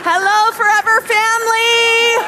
Hello, Forever family!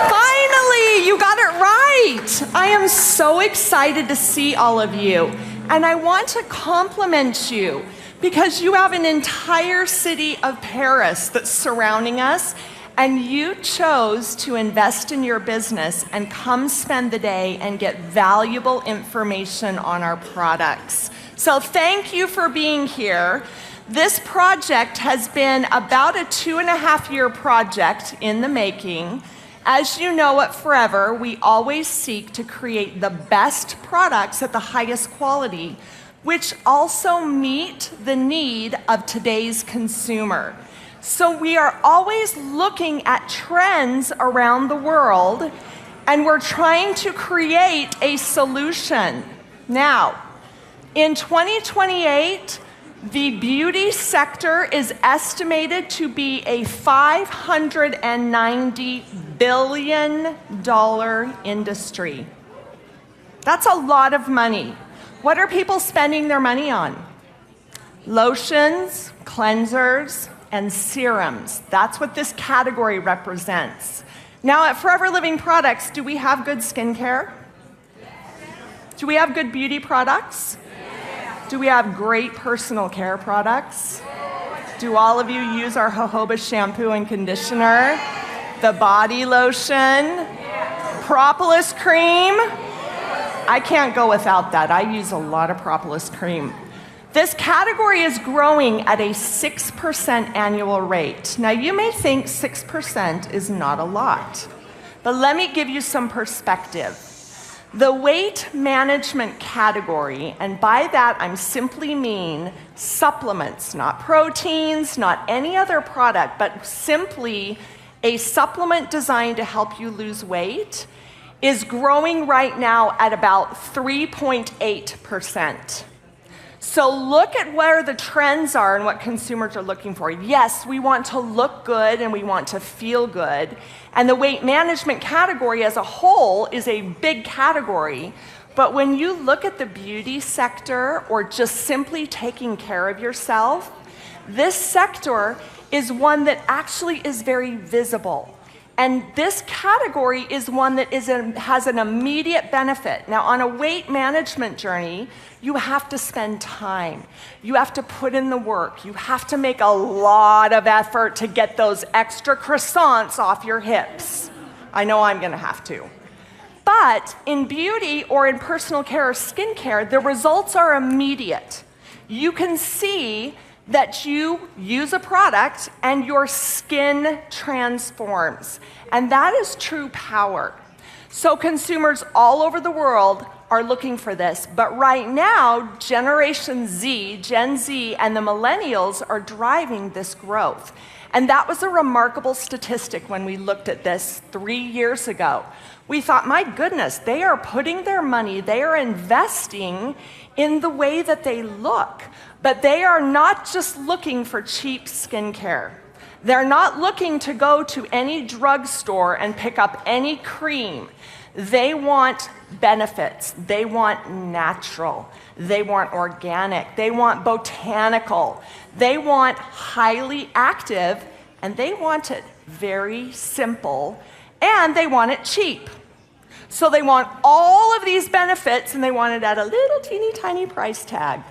Finally, you got it right. I am so excited to see all of you. And I want to compliment you because you have an entire city of Paris that's surrounding us, and you chose to invest in your business and come spend the day and get valuable information on our products. So thank you for being here. This project has been about a 2.5-year project in the making. As you know at Forever, we always seek to create the best products at the highest quality, which also meet the need of today's consumer. So we are always looking at trends around the world, and we're trying to create a solution. Now, in 2028, the beauty sector is estimated to be a $590 billion industry. That's a lot of money. What are people spending their money on? Lotions, cleansers, and serums. That's what this category represents. Now at Forever Living Products, do we have good skincare? Do we have good beauty products? Do we have great personal care products? Do all of you use our jojoba shampoo and conditioner? The body lotion? Propolis cream? I can't go without that. I use a lot of propolis cream. This category is growing at a 6% annual rate. Now you may think 6% is not a lot, but let me give you some perspective. The weight management category, and by that I'm simply mean supplements, not proteins, not any other product, but simply a supplement designed to help you lose weight, is growing right now at about 3.8%. So look at where the trends are and what consumers are looking for. Yes, we want to look good and we want to feel good. And the weight management category as a whole is a big category. But when you look at the beauty sector or just simply taking care of yourself, this sector is one that actually is very visible. And this category is one that has an immediate benefit. Now, on a weight management journey, you have to spend time. You have to put in the work. You have to make a lot of effort to get those extra croissants off your hips. I know I'm gonna have to. But in beauty or in personal care or skincare, the results are immediate. You can see that you use a product and your skin transforms. And that is true power. So consumers all over the world are looking for this. But right now, Generation Z, Gen Z, and the millennials are driving this growth. And that was a remarkable statistic when we looked at this 3 years ago. We thought, my goodness, they are putting their money, they are investing in the way that they look. But they are not just looking for cheap skincare. They're not looking to go to any drugstore and pick up any cream. They want benefits. They want natural. They want organic. They want botanical. They want highly active, and they want it very simple, and they want it cheap. So they want all of these benefits, and they want it at a little teeny tiny price tag.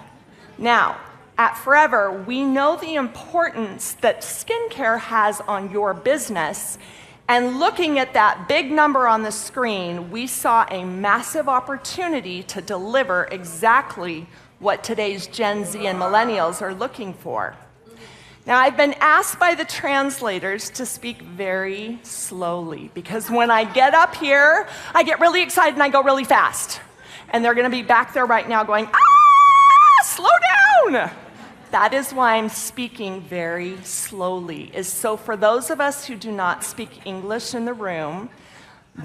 Now, at Forever, we know the importance that skincare has on your business, and looking at that big number on the screen, we saw a massive opportunity to deliver exactly what today's Gen Z and millennials are looking for. Now, I've been asked by the translators to speak very slowly, because when I get up here, I get really excited and I go really fast. And they're gonna be back there right now going, slow down! That is why I'm speaking very slowly, is so for those of us who do not speak English in the room,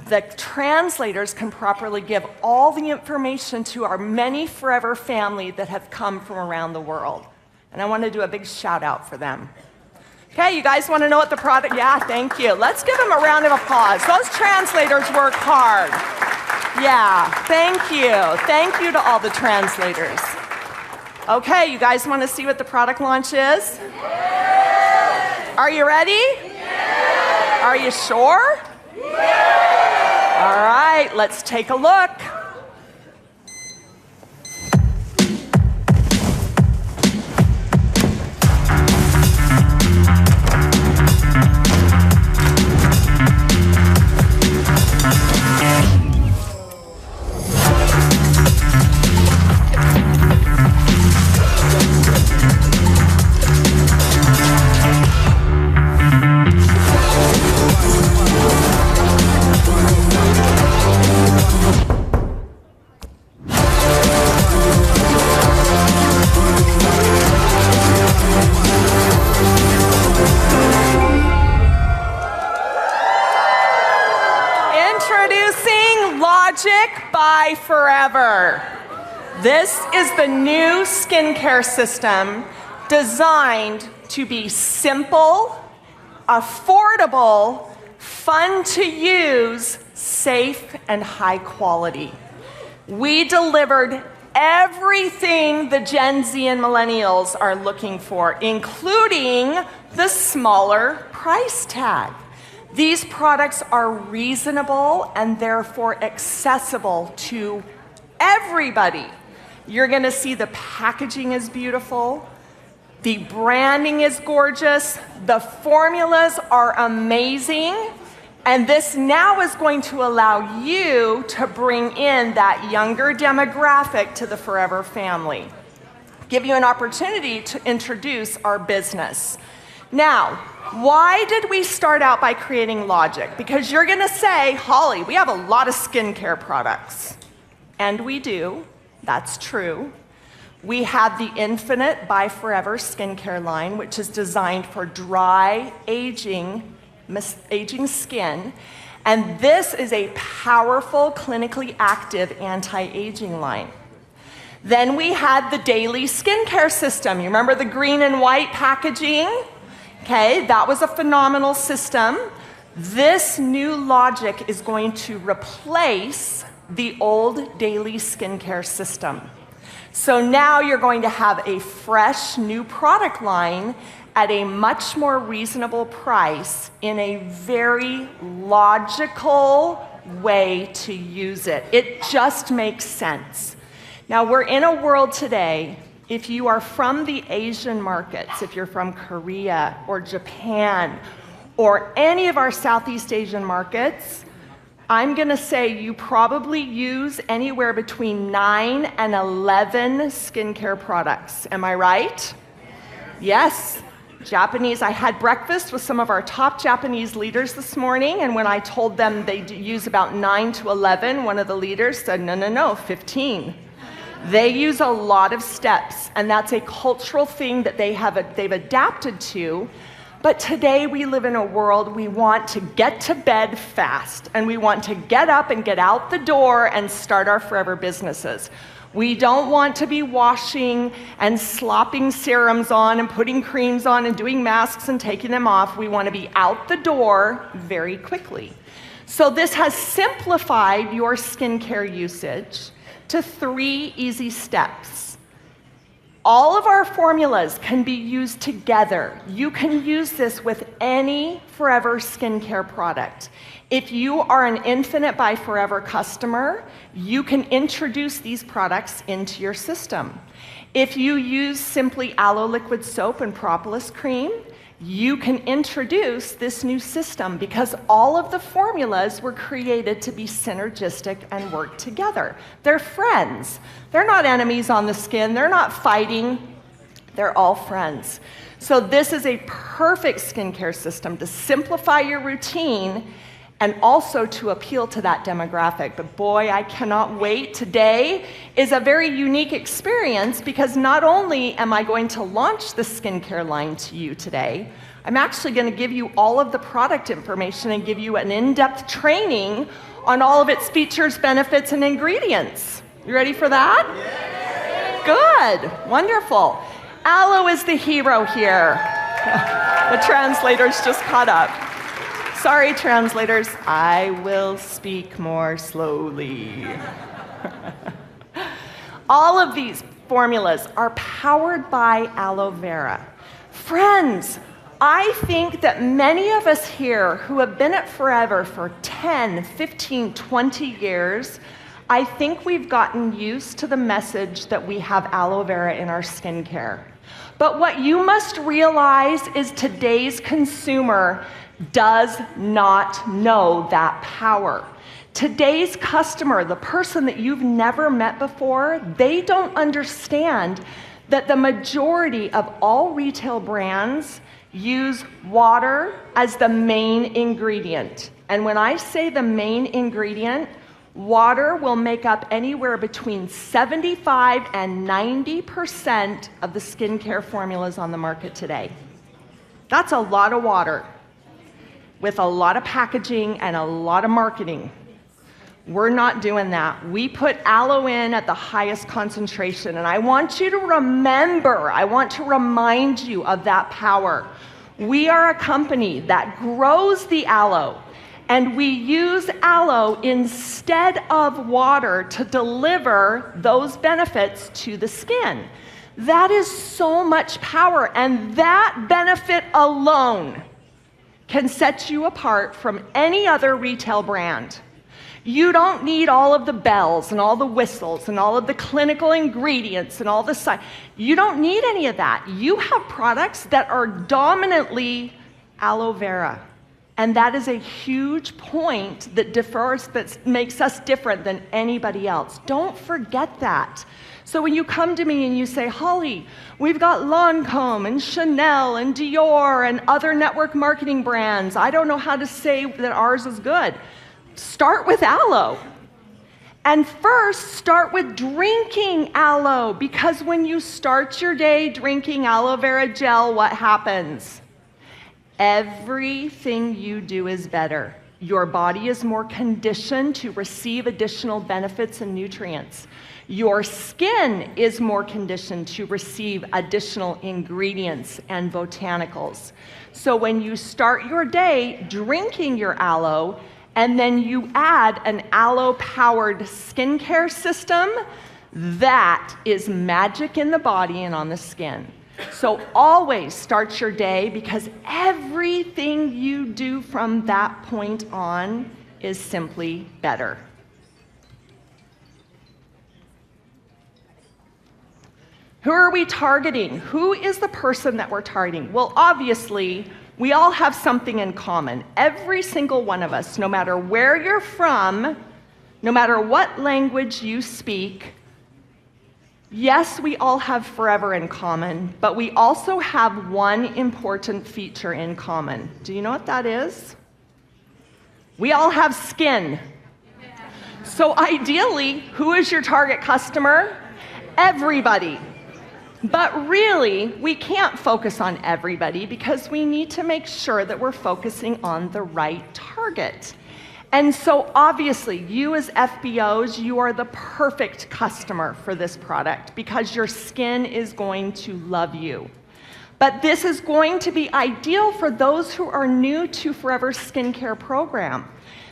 the translators can properly give all the information to our many Forever family that have come from around the world. And I want to do a big shout out for them. Okay, you guys want to know what the product, yeah, thank you. Let's give them a round of applause. Those translators work hard. Yeah, thank you. Thank you to all the translators. Okay, you guys want to see what the product launch is? Are you ready? Yeah. Are you sure? Yeah. All right, let's take a look. Introducing Log'ik by Forever. This is the new skincare system designed to be simple, affordable, fun to use, safe, and high quality. We delivered everything the Gen Z and millennials are looking for, including the smaller price tag. These products are reasonable and therefore accessible to everybody. You're going to see the packaging is beautiful, the branding is gorgeous, the formulas are amazing, and this now is going to allow you to bring in that younger demographic to the Forever family. Give you an opportunity to introduce our business. Now, why did we start out by creating Log'ik? Because you're going to say, Holly, we have a lot of skincare products. And we do. That's true. We have the Infinite by Forever skincare line, which is designed for dry, aging skin. And this is a powerful, clinically active anti-aging line. Then we had the daily skincare system. You remember the green and white packaging? Okay, that was a phenomenal system. This new Log'ik is going to replace the old daily skincare system. So now you're going to have a fresh new product line at a much more reasonable price in a very logical way to use it. It just makes sense. Now we're in a world today, if you are from the Asian markets, if you're from Korea or Japan or any of our Southeast Asian markets, I'm going to say you probably use anywhere between 9 and 11 skincare products. Am I right? Yes. Japanese. I had breakfast with some of our top Japanese leaders this morning, and when I told them they use about 9 to 11, one of the leaders said, no, 15. They use a lot of steps, and that's a cultural thing that they've adapted to. But today we live in a world we want to get to bed fast, and we want to get up and get out the door and start our forever businesses. We don't want to be washing and slopping serums on and putting creams on and doing masks and taking them off. We want to be out the door very quickly. So this has simplified your skincare usage to 3 easy steps. All of our formulas can be used together. You can use this with any Forever skincare product. If you are an Infinite by Forever customer, you can introduce these products into your system. If you use simply aloe liquid soap and propolis cream, you can introduce this new system because all of the formulas were created to be synergistic and work together. They're friends. They're not enemies on the skin. They're not fighting. They're all friends. So this is a perfect skincare system to simplify your routine and also to appeal to that demographic. But boy, I cannot wait. Today is a very unique experience because not only am I going to launch the skincare line to you today, I'm actually going to give you all of the product information and give you an in-depth training on all of its features, benefits, and ingredients. You ready for that? Yeah. Good, wonderful. Aloe is the hero here. The translators just caught up. Sorry, translators, I will speak more slowly. All of these formulas are powered by aloe vera. Friends, I think that many of us here who have been at Forever for 10, 15, 20 years, I think we've gotten used to the message that we have aloe vera in our skincare. But what you must realize is today's consumer does not know that power. Today's customer, the person that you've never met before, they don't understand that the majority of all retail brands use water as the main ingredient. And when I say the main ingredient, water will make up anywhere between 75 and 90% of the skincare formulas on the market today. That's a lot of water with a lot of packaging and a lot of marketing. We're not doing that. We put aloe in at the highest concentration, and I want you to remember, I want to remind you of that power. We are a company that grows the aloe, and we use aloe instead of water to deliver those benefits to the skin. That is so much power, and that benefit alone can set you apart from any other retail brand. You don't need all of the bells and all the whistles and all of the clinical ingredients and all the science. You don't need any of that. You have products that are dominantly aloe vera. And that is a huge point that makes us different than anybody else. Don't forget that. So when you come to me and you say, Holly, we've got Lancome and Chanel and Dior and other network marketing brands. I don't know how to say that ours is good. Start with aloe. And first, start with drinking aloe, because when you start your day drinking aloe vera gel, what happens? Everything you do is better. Your body is more conditioned to receive additional benefits and nutrients. Your skin is more conditioned to receive additional ingredients and botanicals. So when you start your day drinking your aloe, and then you add an aloe-powered skincare system, that is magic in the body and on the skin. So always start your day, because everything you do from that point on is simply better. Who are we targeting? Who is the person that we're targeting? Well, obviously, we all have something in common. Every single one of us, no matter where you're from, no matter what language you speak, yes, we all have Forever in common, but we also have one important feature in common. Do you know what that is? We all have skin. So ideally, who is your target customer? Everybody. But really, we can't focus on everybody, because we need to make sure that we're focusing on the right target. And so obviously, you as FBOs, you are the perfect customer for this product, because your skin is going to love you. But this is going to be ideal for those who are new to Forever's skincare program.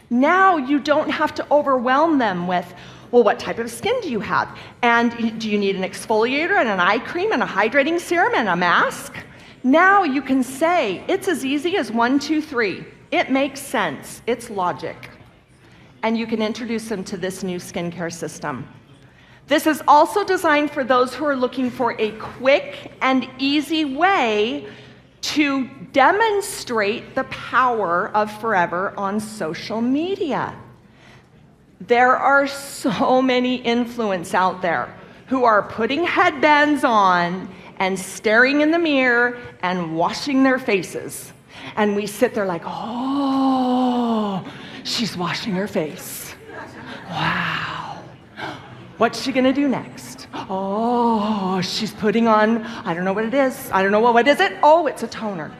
Now you don't have to overwhelm them with, well, what type of skin do you have? And do you need an exfoliator and an eye cream and a hydrating serum and a mask? Now you can say, it's as easy as 1, 2, 3. It makes sense. It's logic. And you can introduce them to this new skincare system. This is also designed for those who are looking for a quick and easy way to demonstrate the power of Forever on social media. There are so many influencers out there who are putting headbands on and staring in the mirror and washing their faces. And we sit there like, oh, she's washing her face. Wow. What's she gonna do next? Oh, she's putting on, I don't know what it is. I don't know, what is it? Oh, it's a toner.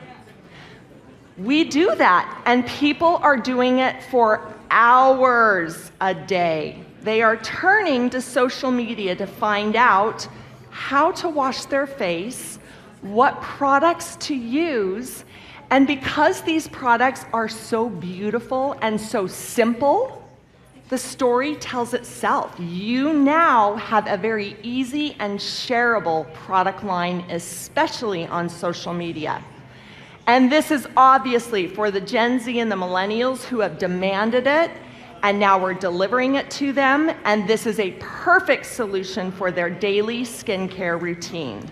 We do that, and people are doing it for hours a day. They are turning to social media to find out how to wash their face, what products to use, and because these products are so beautiful and so simple, the story tells itself. You now have a very easy and shareable product line, especially on social media. And this is obviously for the Gen Z and the millennials who have demanded it, and now we're delivering it to them, and this is a perfect solution for their daily skincare routine.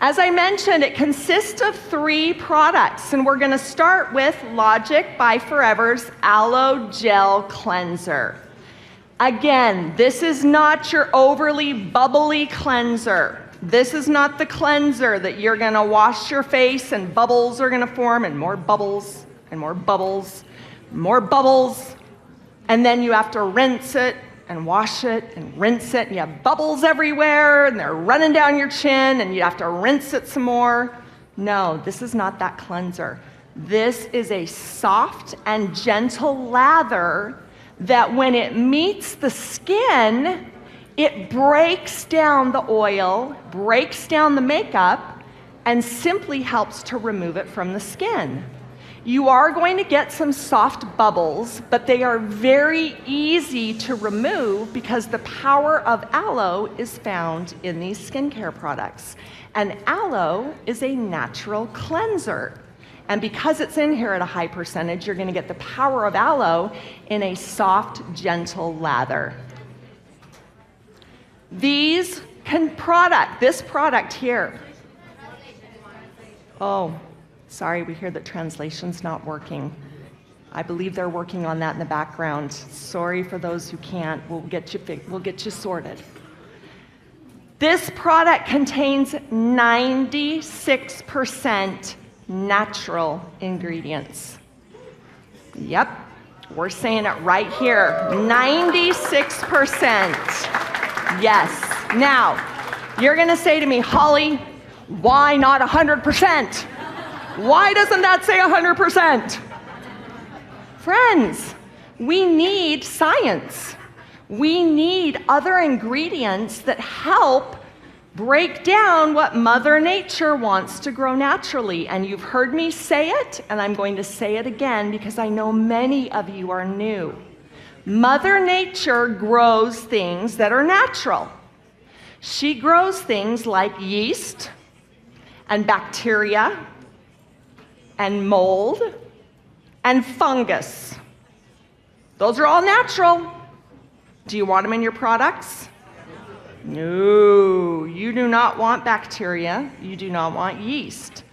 As I mentioned, it consists of 3 products, and we're going to start with Log'ik by Forever's Aloe Gel Cleanser. Again, this is not your overly bubbly cleanser. This is not the cleanser that you're going to wash your face and bubbles are going to form, and more bubbles, and more bubbles, more bubbles, and then you have to rinse it and wash it and rinse it, and you have bubbles everywhere, and they're running down your chin, and you have to rinse it some more. No, this is not that cleanser. This is a soft and gentle lather that when it meets the skin, it breaks down the oil, breaks down the makeup, and simply helps to remove it from the skin. You are going to get some soft bubbles, but they are very easy to remove because the power of aloe is found in these skincare products. And aloe is a natural cleanser. And because it's in here at a high percentage, you're going to get the power of aloe in a soft, gentle lather. This product here. Oh, sorry, we hear that translation's not working. I believe they're working on that in the background. Sorry for those who can't. We'll get you sorted. This product contains 96% natural ingredients. Yep, we're saying it right here. 96%. Yes. Now, you're going to say to me, Holly, why not 100%? Why doesn't that say 100%? Friends, we need science. We need other ingredients that help break down what Mother Nature wants to grow naturally. And you've heard me say it, and I'm going to say it again because I know many of you are new. Mother Nature grows things that are natural. She grows things like yeast and bacteria and mold and fungus. Those are all natural. Do you want them in your products? No, you do not want bacteria. You do not want yeast.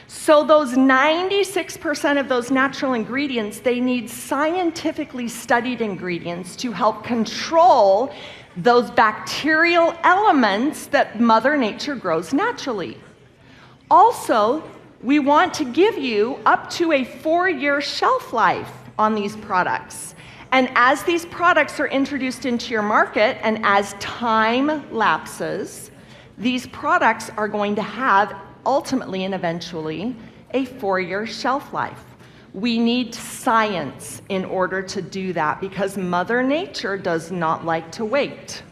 So those 96% of those natural ingredients, they need scientifically studied ingredients to help control those bacterial elements that Mother Nature grows naturally. Also, we want to give you up to a 4-year shelf life on these products. And as these products are introduced into your market and as time lapses, these products are going to have ultimately and eventually a 4-year shelf life. We need science in order to do that because Mother Nature does not like to wait.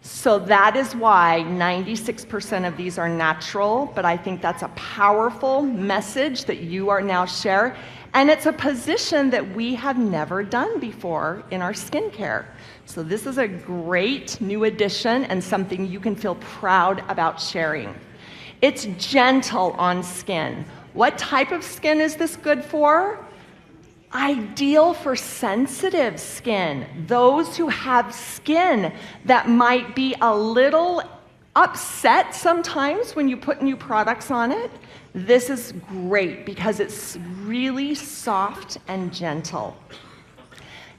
So that is why 96% of these are natural, but I think that's a powerful message that you are now sharing. And it's a position that we have never done before in our skincare. So this is a great new addition and something you can feel proud about sharing. It's gentle on skin. What type of skin is this good for? Ideal for sensitive skin. Those who have skin that might be a little upset sometimes when you put new products on it. This is great because it's really soft and gentle.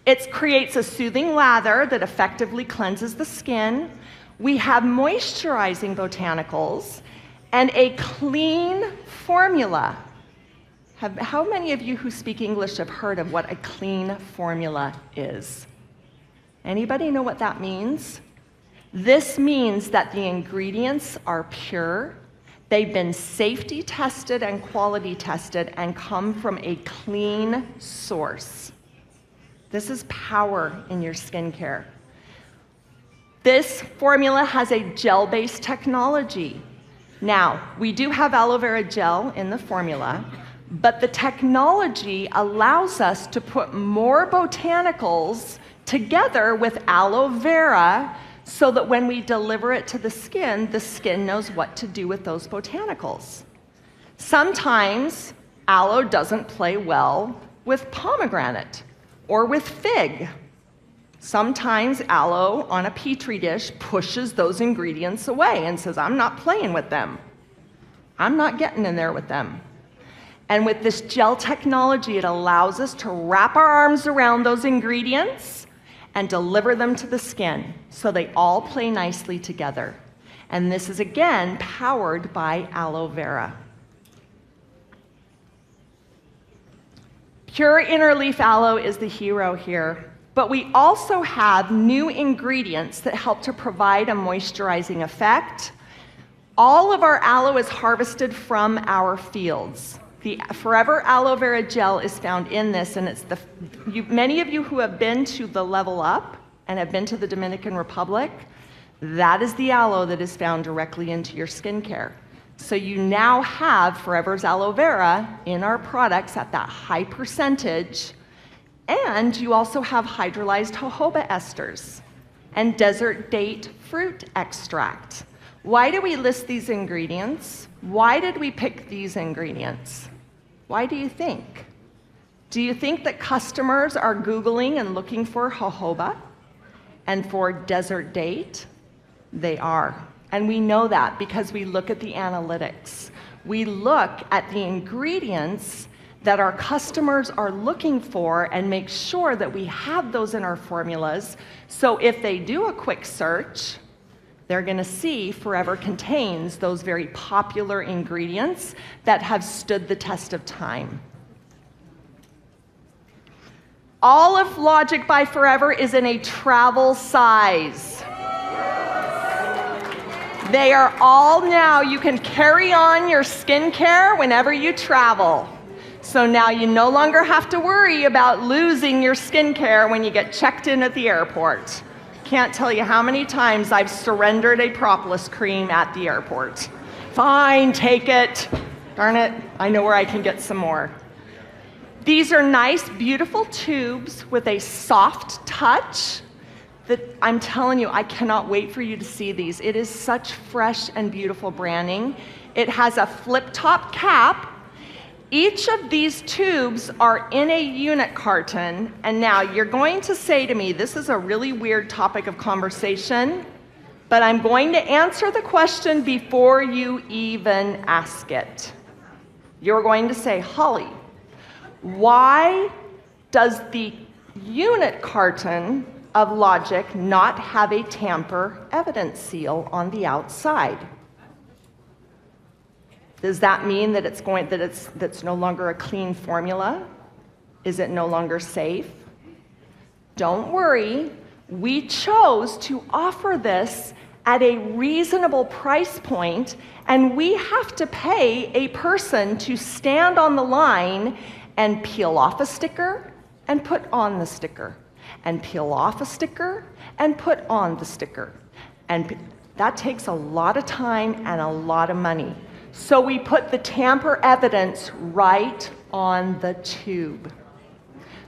It creates a soothing lather that effectively cleanses the skin. We have moisturizing botanicals and a clean formula. How many of you who speak English have heard of what a clean formula is? Anybody know what that means? This means that the ingredients are pure, they've been safety tested and quality tested and come from a clean source. This is power in your skincare. This formula has a gel-based technology. Now, we do have aloe vera gel in the formula, but the technology allows us to put more botanicals together with aloe vera so that when we deliver it to the skin knows what to do with those botanicals. Sometimes aloe doesn't play well with pomegranate or with fig. Sometimes aloe on a petri dish pushes those ingredients away and says, I'm not playing with them. I'm not getting in there with them. And with this gel technology, it allows us to wrap our arms around those ingredients and deliver them to the skin so they all play nicely together. And this is, again, powered by aloe vera. Pure inner leaf aloe is the hero here, but we also have new ingredients that help to provide a moisturizing effect. All of our aloe is harvested from our fields. The Forever Aloe Vera Gel is found in this, and it's many of you who have been to the Level Up and have been to the Dominican Republic, that is the aloe that is found directly into your skincare. So you now have Forever's aloe vera in our products at that high percentage, and you also have hydrolyzed jojoba esters and desert date fruit extract. Why do we list these ingredients? Why did we pick these ingredients? Why do you think? Do you think that customers are Googling and looking for jojoba and for desert date? They are. And we know that because we look at the analytics. We look at the ingredients that our customers are looking for and make sure that we have those in our formulas. So if they do a quick search, they're going to see Forever contains those very popular ingredients that have stood the test of time. All of Logik by Forever is in a travel size. They are all now, you can carry on your skincare whenever you travel. So now you no longer have to worry about losing your skincare when you get checked in at the airport. Can't tell you how many times I've surrendered a propolis cream at the airport. Fine, take it. Darn it, I know where I can get some more. These are nice, beautiful tubes with a soft touch that I'm telling you, I cannot wait for you to see these. It is such fresh and beautiful branding. It has a flip-top cap. Each of these tubes are in a unit carton, and now you're going to say to me, this is a really weird topic of conversation, but I'm going to answer the question before you even ask it. You're going to say, Holly, why does the unit carton of Logik not have a tamper evidence seal on the outside? Does that mean that that's no longer a clean formula? Is it no longer safe? Don't worry, we chose to offer this at a reasonable price point, and we have to pay a person to stand on the line and peel off a sticker and put on the sticker, and peel off a sticker and put on the sticker. And that takes a lot of time and a lot of money. So we put the tamper evidence right on the tube.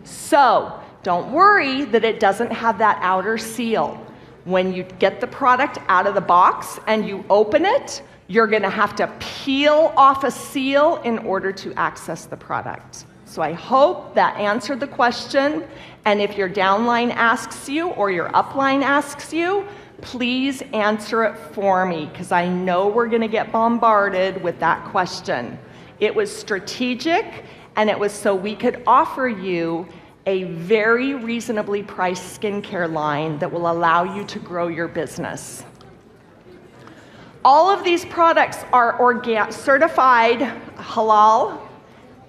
So don't worry that it doesn't have that outer seal. When you get the product out of the box and you open it, you're going to have to peel off a seal in order to access the product. So I hope that answered the question. And if your downline asks you or your upline asks you, please answer it for me, because I know we're going to get bombarded with that question. It was strategic, and it was so we could offer you a very reasonably priced skincare line that will allow you to grow your business. All of these products are certified halal,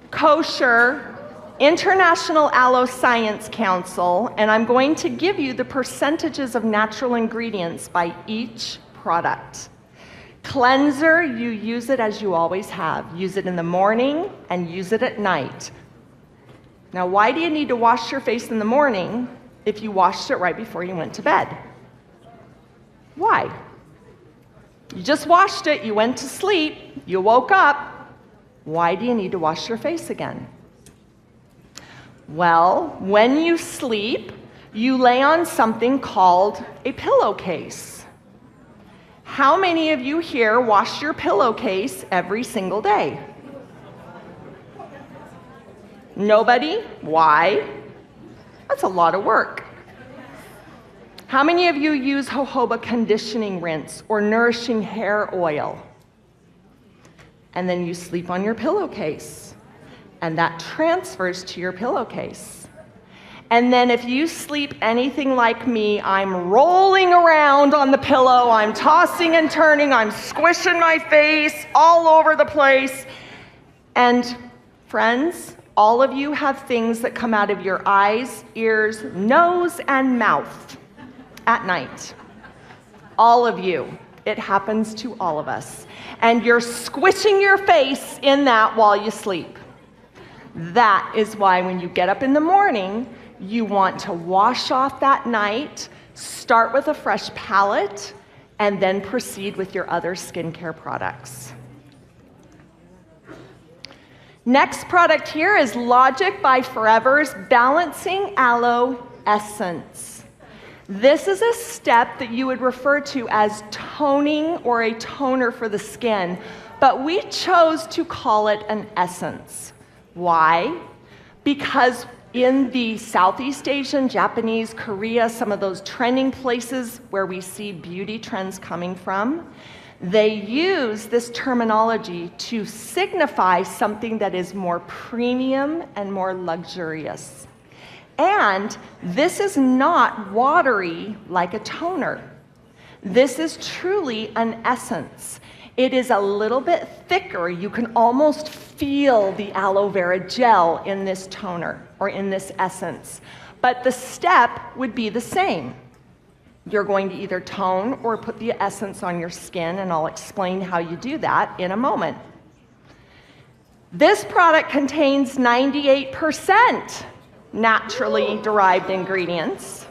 kosher, International Aloe Science Council, and I'm going to give you the percentages of natural ingredients by each product. Cleanser, you use it as you always have. Use it in the morning and use it at night. Now, why do you need to wash your face in the morning if you washed it right before you went to bed? Why? You just washed it, you went to sleep, you woke up. Why do you need to wash your face again? Well, when you sleep, you lay on something called a pillowcase. How many of you here wash your pillowcase every single day? Nobody? Why? That's a lot of work. How many of you use jojoba conditioning rinse or nourishing hair oil? And then you sleep on your pillowcase, and that transfers to your pillowcase. And then if you sleep anything like me, I'm rolling around on the pillow, I'm tossing and turning, I'm squishing my face all over the place. And friends, all of you have things that come out of your eyes, ears, nose, and mouth at night. All of you. It happens to all of us. And you're squishing your face in that while you sleep. That is why when you get up in the morning, you want to wash off that night, start with a fresh palette, and then proceed with your other skincare products. Next product here is Log'ik by Forever's Balancing Aloe Essence. This is a step that you would refer to as toning or a toner for the skin, but we chose to call it an essence. Why? Because in the Southeast Asian, Japanese, Korea, some of those trending places where we see beauty trends coming from, they use this terminology to signify something that is more premium and more luxurious. And this is not watery like a toner. This is truly an essence. It is a little bit thicker. You can almost feel the aloe vera gel in this toner or in this essence. But the step would be the same. You're going to either tone or put the essence on your skin, and I'll explain how you do that in a moment. This product contains 98% naturally derived ingredients,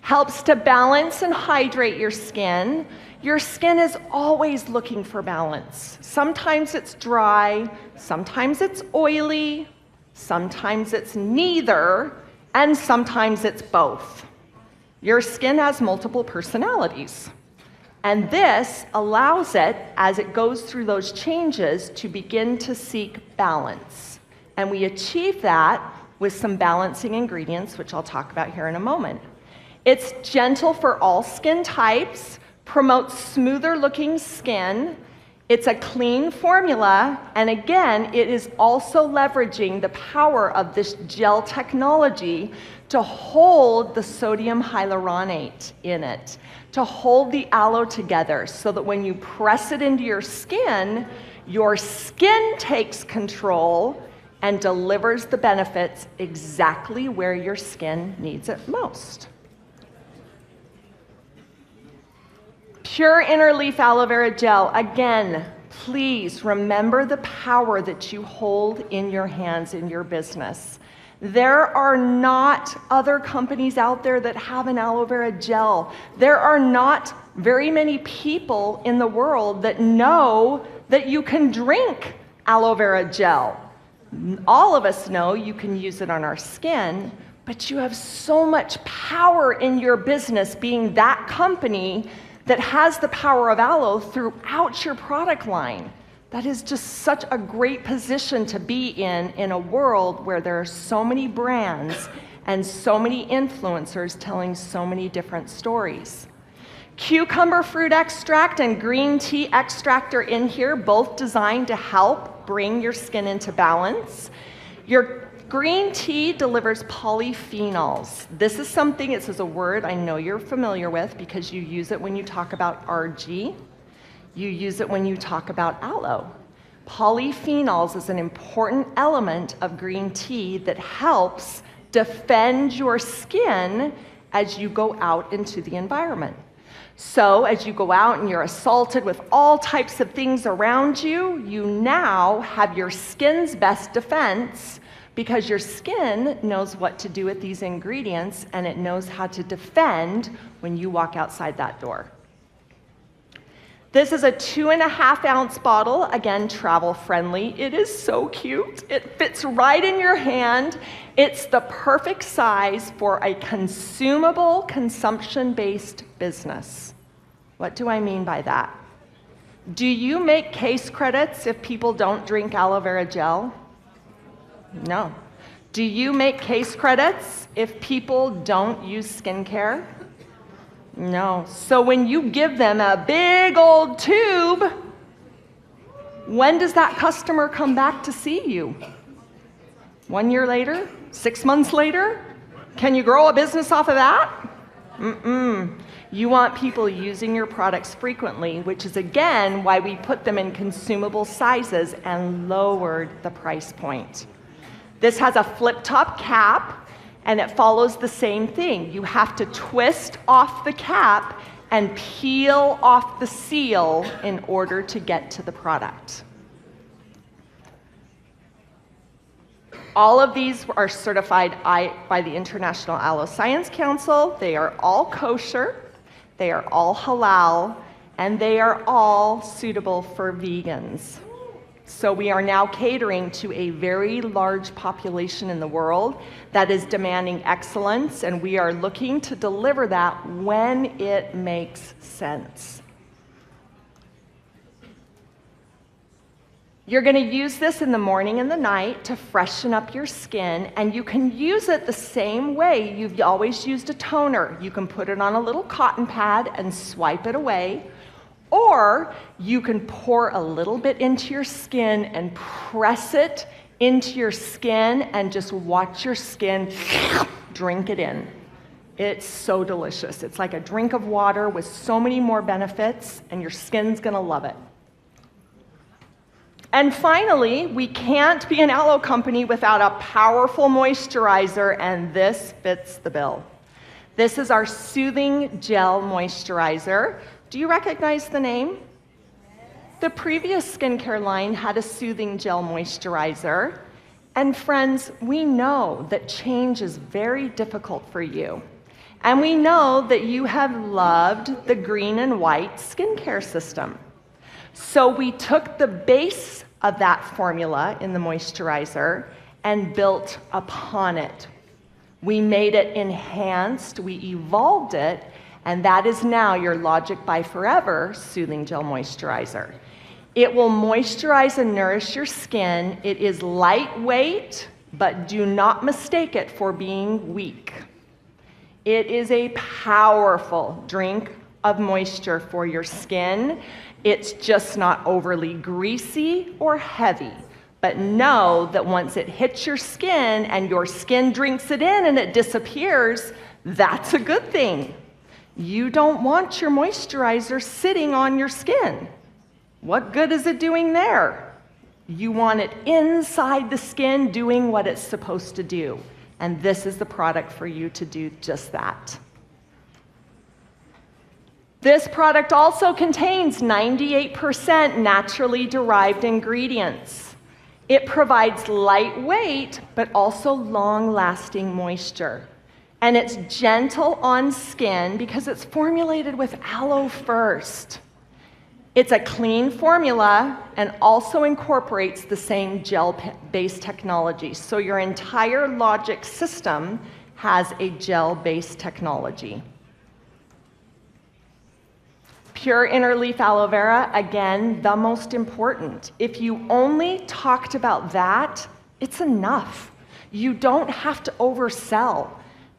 helps to balance and hydrate your skin. Your skin is always looking for balance. Sometimes it's dry, sometimes it's oily, sometimes it's neither, and sometimes it's both. Your skin has multiple personalities, and this allows it, as it goes through those changes, to begin to seek balance. And we achieve that with some balancing ingredients, which I'll talk about here in a moment. It's gentle for all skin types, promotes smoother looking skin. It's a clean formula, and again, it is also leveraging the power of this gel technology to hold the sodium hyaluronate in it, to hold the aloe together so that when you press it into your skin takes control and delivers the benefits exactly where your skin needs it most. Pure Interleaf Aloe Vera Gel. Again, please remember the power that you hold in your hands in your business. There are not other companies out there that have an aloe vera gel. There are not very many people in the world that know that you can drink aloe vera gel. All of us know you can use it on our skin, but you have so much power in your business being that company that has the power of aloe throughout your product line. That is just such a great position to be in a world where there are so many brands and so many influencers telling so many different stories. Cucumber fruit extract and green tea extract are in here, both designed to help bring your skin into balance. Your green tea delivers polyphenols. This is something, this is a word I know you're familiar with because you use it when you talk about RG. You use it when you talk about aloe. Polyphenols is an important element of green tea that helps defend your skin as you go out into the environment. So as you go out and you're assaulted with all types of things around you, you now have your skin's best defense because your skin knows what to do with these ingredients and it knows how to defend when you walk outside that door. This is a 2.5 ounce bottle, again, travel friendly. It is so cute. It fits right in your hand. It's the perfect size for a consumable, consumption-based business. What do I mean by that? Do you make case credits if people don't drink aloe vera gel? No. Do you make case credits if people don't use skincare? No. So when you give them a big old tube, when does that customer come back to see you? 1 year later? 6 months later? Can you grow a business off of that? You want people using your products frequently, which is again why we put them in consumable sizes and lowered the price point. This has a flip-top cap, and it follows the same thing. You have to twist off the cap and peel off the seal in order to get to the product. All of these are certified by the International Aloe Science Council. They are all kosher, they are all halal, and they are all suitable for vegans. So we are now catering to a very large population in the world that is demanding excellence, and we are looking to deliver that when it makes sense. You're going to use this in the morning and the night to freshen up your skin, and you can use it the same way you've always used a toner. You can put it on a little cotton pad and swipe it away, or you can pour a little bit into your skin and press it into your skin and just watch your skin drink it in. It's so delicious. It's like a drink of water with so many more benefits, and your skin's going to love it. And finally, we can't be an aloe company without a powerful moisturizer, and this fits the bill. This is our Soothing Gel Moisturizer. Do you recognize the name? The previous skincare line had a Soothing Gel Moisturizer. And friends, we know that change is very difficult for you. And we know that you have loved the green and white skincare system. So we took the base of that formula in the moisturizer and built upon it. We made it enhanced, we evolved it, and that is now your Log'ik by Forever Soothing Gel Moisturizer. It will moisturize and nourish your skin. It is lightweight, but do not mistake it for being weak. It is a powerful drink of moisture for your skin. It's just not overly greasy or heavy. But know that once it hits your skin and your skin drinks it in and it disappears, that's a good thing. You don't want your moisturizer sitting on your skin. What good is it doing there? You want it inside the skin doing what it's supposed to do. And this is the product for you to do just that. This product also contains 98% naturally derived ingredients. It provides lightweight, but also long-lasting moisture. And it's gentle on skin because it's formulated with aloe first. It's a clean formula and also incorporates the same gel-based technology. So your entire Log'ik system has a gel-based technology. Pure interleaf aloe vera, again, the most important. If you only talked about that, it's enough. You don't have to oversell.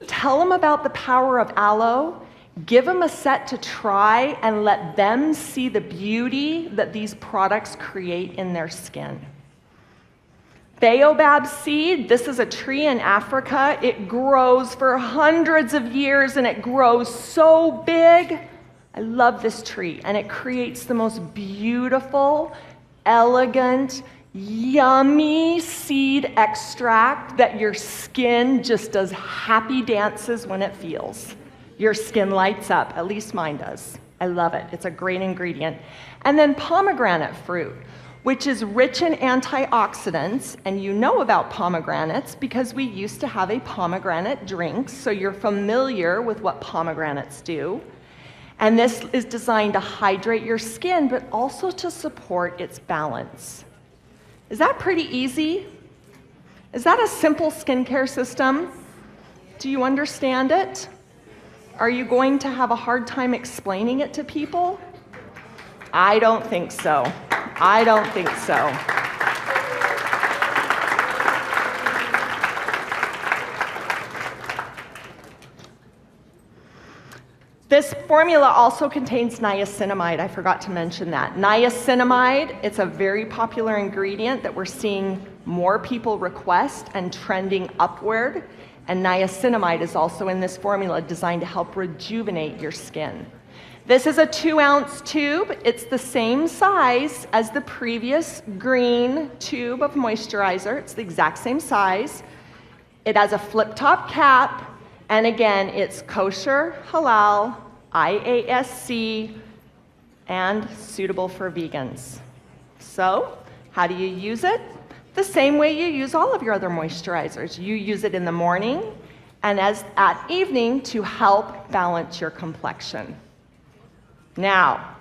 Tell them about the power of aloe, give them a set to try, and let them see the beauty that these products create in their skin. Baobab seed, this is a tree in Africa. It grows for hundreds of years and it grows so big. I love this tree, and it creates the most beautiful, elegant, yummy seed extract that your skin just does happy dances when it feels. Your skin lights up, at least mine does. I love it. It's a great ingredient. And then pomegranate fruit, which is rich in antioxidants, and you know about pomegranates because we used to have a pomegranate drink, so you're familiar with what pomegranates do. And this is designed to hydrate your skin, but also to support its balance. Is that pretty easy? Is that a simple skincare system? Do you understand it? Are you going to have a hard time explaining it to people? I don't think so. I don't think so. This formula also contains niacinamide. I forgot to mention that. Niacinamide, it's a very popular ingredient that we're seeing more people request and trending upward. And niacinamide is also in this formula designed to help rejuvenate your skin. This is a 2-ounce tube. It's the same size as the previous green tube of moisturizer. It's the exact same size. It has a flip-top cap. And again, it's kosher, halal, IASC, and suitable for vegans. So, how do you use it? The same way you use all of your other moisturizers. You use it in the morning and at evening to help balance your complexion. Now,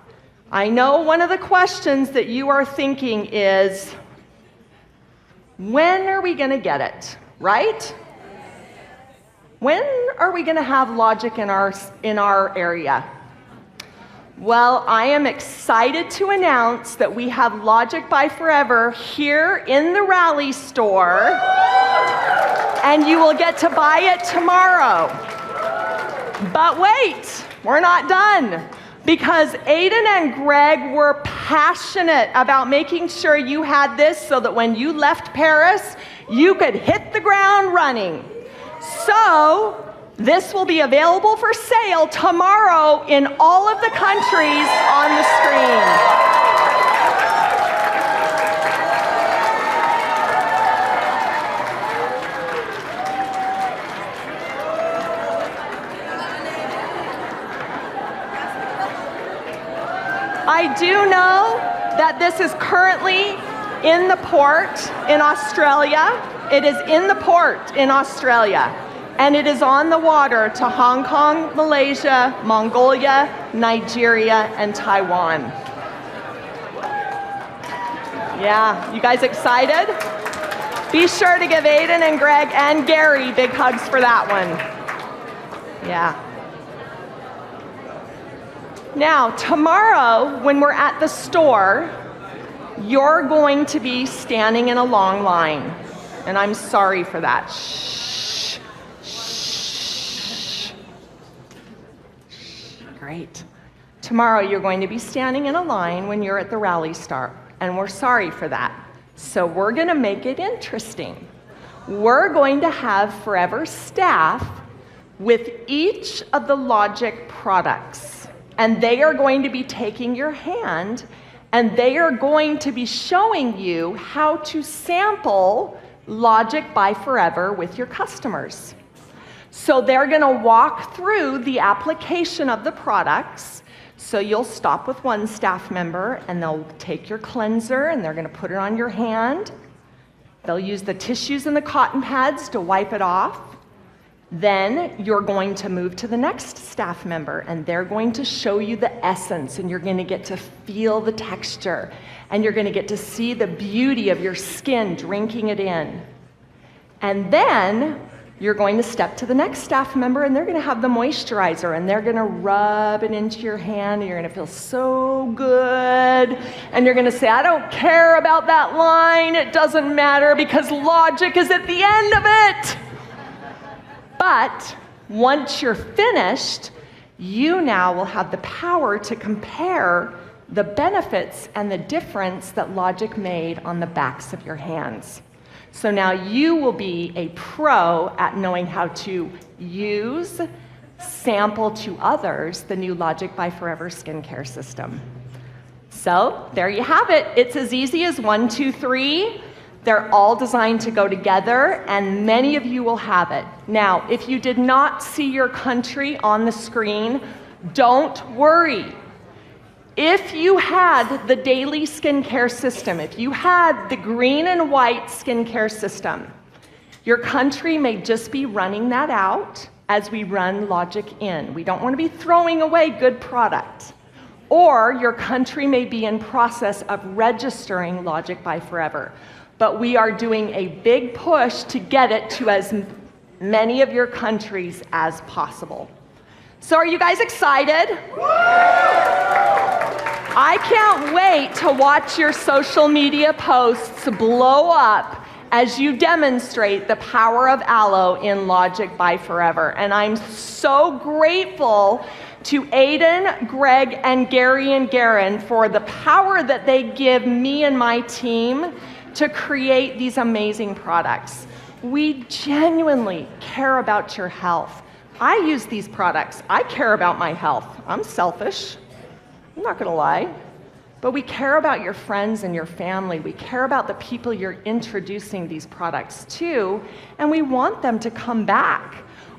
I know one of the questions that you are thinking is, when are we going to get it, right? When are we going to have Logik in our area? Well, I am excited to announce that we have Logik by Forever here in the Raleigh store, and you will get to buy it tomorrow. But wait, we're not done, because Aiden and Greg were passionate about making sure you had this so that when you left Paris, you could hit the ground running. So, this will be available for sale tomorrow in all of the countries on the screen. I do know that this is currently in the port in Australia. It is in the port in Australia, and it is on the water to Hong Kong, Malaysia, Mongolia, Nigeria, and Taiwan. Yeah, you guys excited? Be sure to give Aiden and Greg and Gary big hugs for that one. Yeah. Now, tomorrow, when we're at the store, you're going to be standing in a long line. And I'm sorry for that. Shh. Shh. Great. Tomorrow you're going to be standing in a line when you're at the Raleigh store, and we're sorry for that. So we're going to make it interesting. We're going to have Forever staff with each of the Logik products, and they are going to be taking your hand, and they are going to be showing you how to sample Logik by Forever with your customers. So they're going to walk through the application of the products. So you'll stop with one staff member, and they'll take your cleanser, and they're going to put it on your hand. They'll use the tissues and the cotton pads to wipe it off. Then you're going to move to the next staff member, and they're going to show you the essence, and you're going to get to feel the texture, and you're going to get to see the beauty of your skin drinking it in. And then you're going to step to the next staff member, and they're going to have the moisturizer, and they're going to rub it into your hand, and you're going to feel so good. And you're going to say, I don't care about that line. It doesn't matter because Logik is at the end of it. But once you're finished, you now will have the power to compare the benefits and the difference that Logik made on the backs of your hands. So now you will be a pro at knowing how to use, sample to others the new Logik by Forever skincare system. So there you have it. It's as easy as 1, 2, 3. They're all designed to go together, and many of you will have it. Now, if you did not see your country on the screen, don't worry. If you had the daily skincare system, if you had the green and white skincare system, your country may just be running that out as we run Logik in. We don't want to be throwing away good product. Or your country may be in process of registering Logik by Forever. But we are doing a big push to get it to as many of your countries as possible. So are you guys excited? I can't wait to watch your social media posts blow up as you demonstrate the power of aloe in Log'ik by Forever. And I'm so grateful to Aiden, Greg, and Gary and Garen for the power that they give me and my team to create these amazing products. We genuinely care about your health. I use these products. I care about my health. I'm selfish. I'm not gonna lie. But we care about your friends and your family. We care about the people you're introducing these products to, and we want them to come back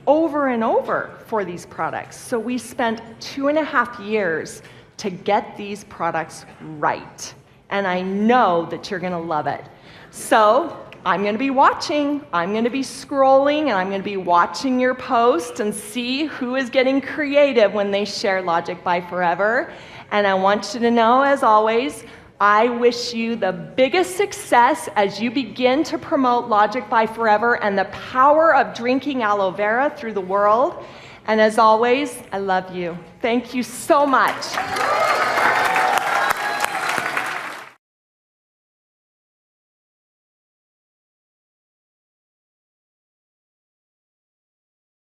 over and over for these products. So we spent 2.5 years to get these products right. And I know that you're gonna love it. So I'm gonna be watching, I'm gonna be scrolling, and I'm gonna be watching your posts and see who is getting creative when they share Log'ik by Forever. And I want you to know, as always, I wish you the biggest success as you begin to promote Log'ik by Forever and the power of drinking aloe vera through the world. And as always, I love you. Thank you so much.